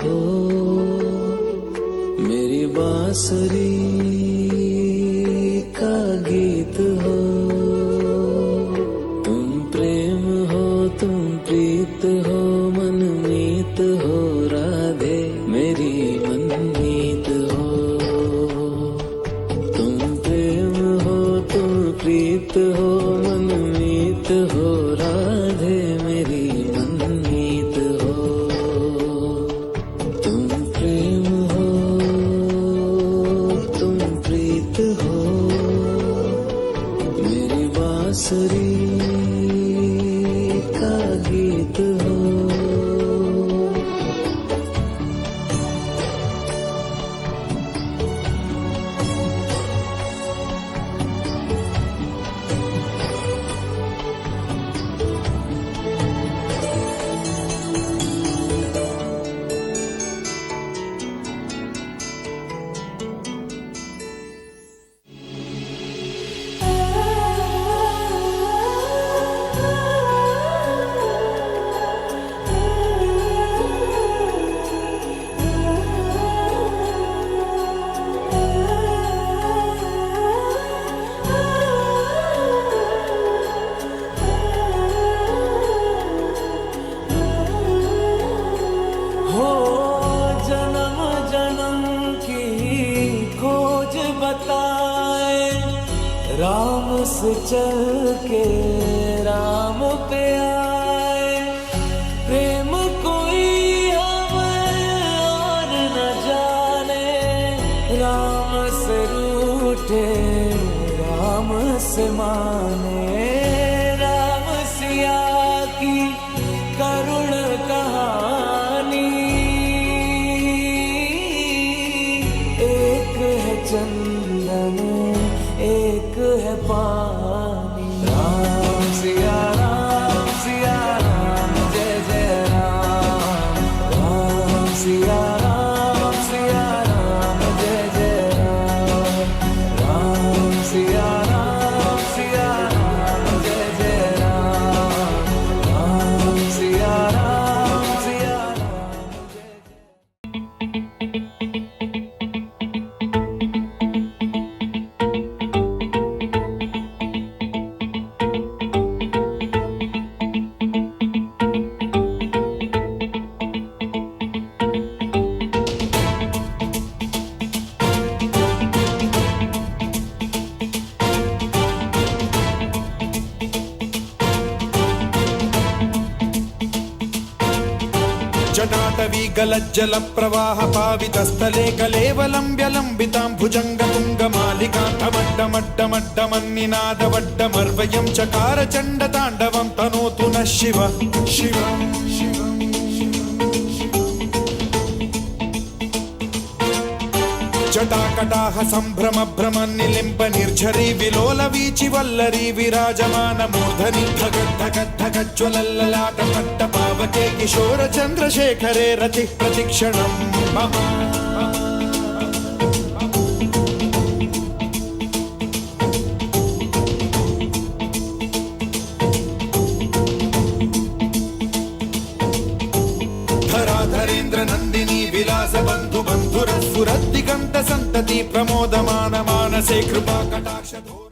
हो, मेरी बांसुरी का गीत हो। तुम प्रेम हो, तुम प्रीत हो, मनमीत हो राधे मेरी मनमीत हो। तुम प्रेम हो, तुम प्रीत हो, मनमीत हो राधे मेरी मनमीत हो। तुम प्रेम हो, तुम प्रीत हो, मेरी बांसुरी का गीत हो। हो जन्म जन्म की खोज बताए, राम से चल के राम पे आए। प्रेम कोई हमें और न जाने, राम से रूठे राम से माने। राम सिया की करुण कहानी, एक है चंदन एक है पानी। राम सिया राम, जय जय राम। राम सिया राम, जय जय राम। राम सिया राम, जय जय राम। राम सिया राम, जय जय। जटाटवी गलज्जल प्रवाह पावितस्थले कलेवलं व्यलम्बितां भुजङ्गतुङ्गमालिकान्तमड्डमड्डमड्डमन्निनादवड्डमर्वयं चकार चण्डताण्डवं तनोतु नः शिवः शिवः शिवः। जटाकटाह सम्भ्रम भ्रमन् निलिम्ब निर्झरी विलोल वीचि वल्लरी विराजमान मूर्धनि धगद् धगद् धगज्ज्वलल्ललाट पट्ट पावके किशोर चन्द्रशेखरे रतिः प्रतिक्षणं मम। धराधरेन्द्र नन्दिनी विलास बन्धु बन्धुरस्फुरद्दिगन्त सन्तति प्रमोदमान मानसे कृपा कटाक्ष धोरणि।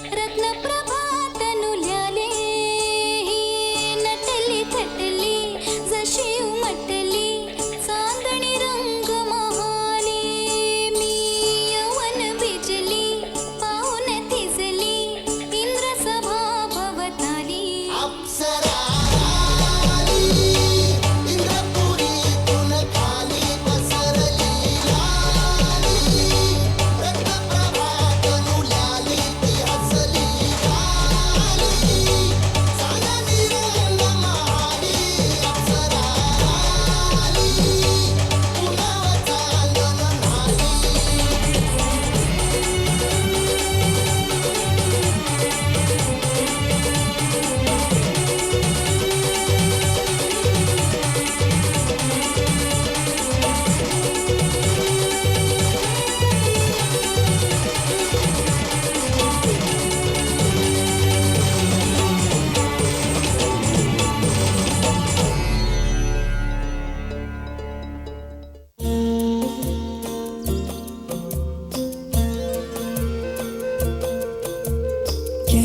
रत्न प्रभा तनु ल्याले, नटली थटली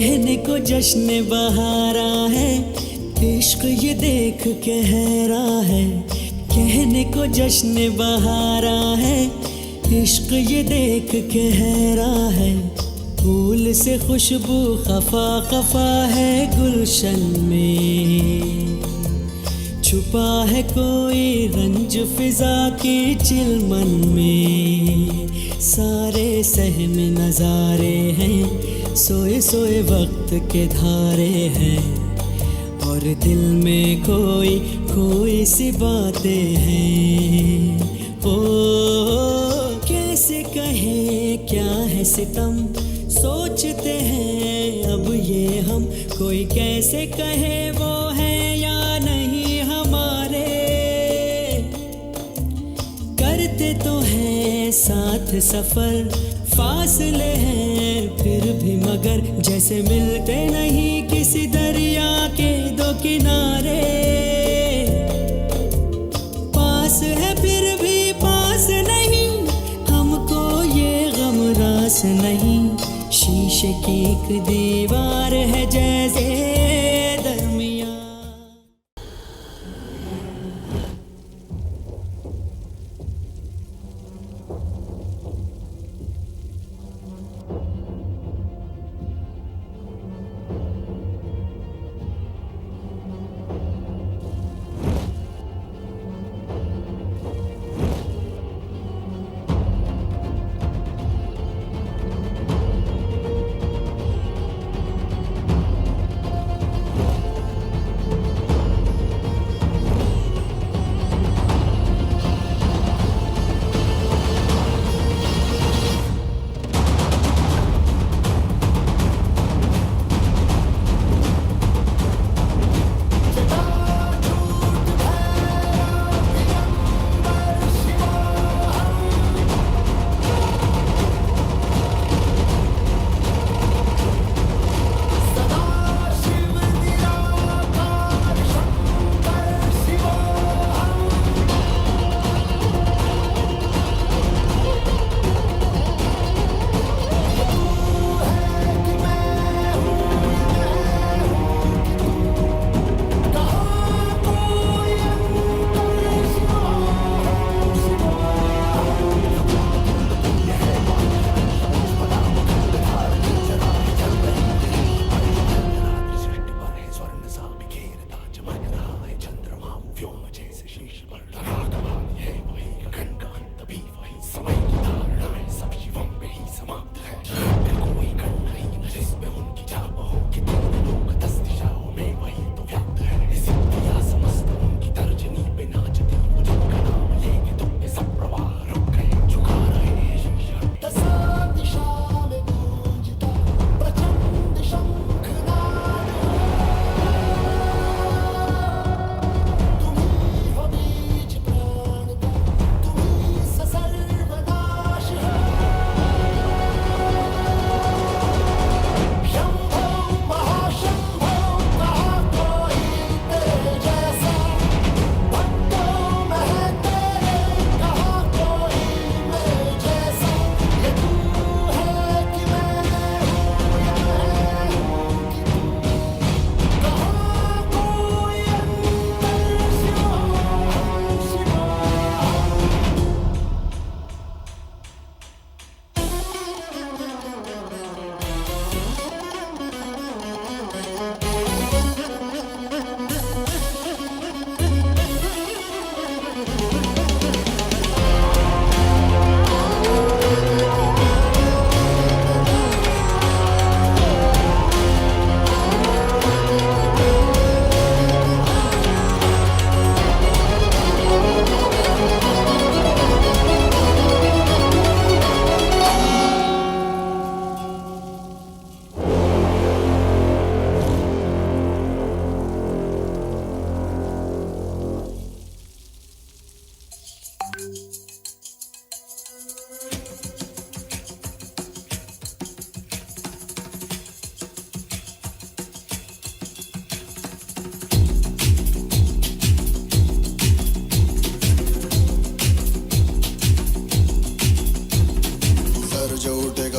कहने को जश्न बहारा है, इश्क ये देख के हैरा है। कहने को जश्न बहारा है, इश्क ये देख के हैरा है। फूल से खुशबू खफा खफा है गुलशन में, छुपा है कोई रंज फिजा की चिलमन में। सारे सहम नजारे हैं, सोए सोए वक्त के धारे हैं, और दिल में कोई कोई सी बातें हैं। ओ कैसे कहें क्या है सितम, सोचते हैं अब ये हम। कोई कैसे कहे वो है या नहीं हमारे, करते तो हैं साथ सफर, फासले हैं फिर भी मगर, जैसे मिलते नहीं किसी दरिया के दो किनारे। पास है फिर भी पास नहीं, हमको ये गम रास नहीं। शीशे की एक दीवार है जैसे दरमियां।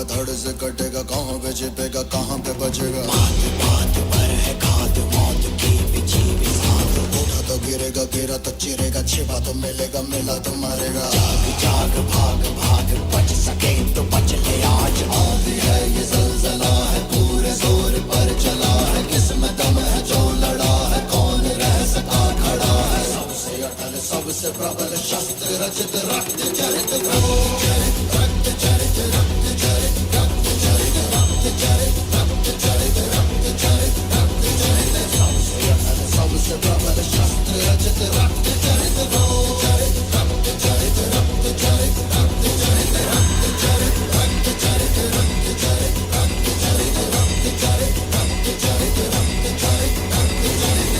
कटेगा धड़ से कटेगा कहाँ पे छिपेगा कहाँ पे बचेगा बात बात पर है खाद मौत की बिछी भी साथ उठा तो गिरेगा गिरा तो चिरेगा छिपा तो मिलेगा मिला तो मरेगा जाग जाग भाग भाग बच सके तो बच ले आज आंधी है ये ज़लज़ला है पूरे जोर पर चला है किसमें दम है जो लड़ा है कौन रह सका खड़ा है सबसे अटल सबसे प्रबल शस्त्र रचित रक्त चरित रक्त चरित रक्त चरित रक्त चरित रक्त चरित रक्त चरित रक्त चरित रक्त चरित सबसे अटल सबसे प्रबल शस्त्र रचित रक्त चरित रक्त चरित रक्त चरित रक्त चरित रक्त चरित रक्त चरित रक्त चरित रक्त चरित रक्त चरित रक्त चरित रक्त चरित रक्त चरित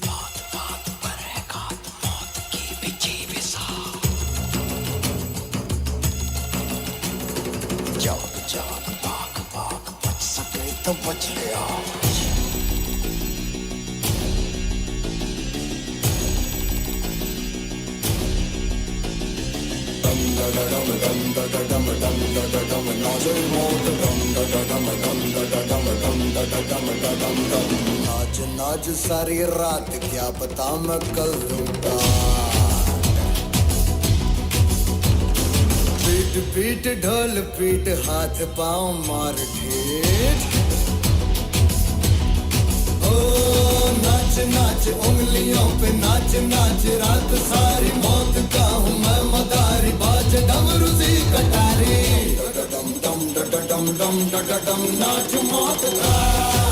बात बात पर है घात मौत की बिछी भी साथ जाग जाग भाग भाग बच सके तो बच ले आज नाच नाच सारी रात क्या पता मैं कल लूटा पीट पीट ढोल पीट हाथ पाँव मार ठेठ ओ नाच नाच उंगलियों पे नाच नाच रात सारी मौत का हूँ मैं मदारी बाज डमरू सी कटारी डम डम डम डम डम डम नाच मौत का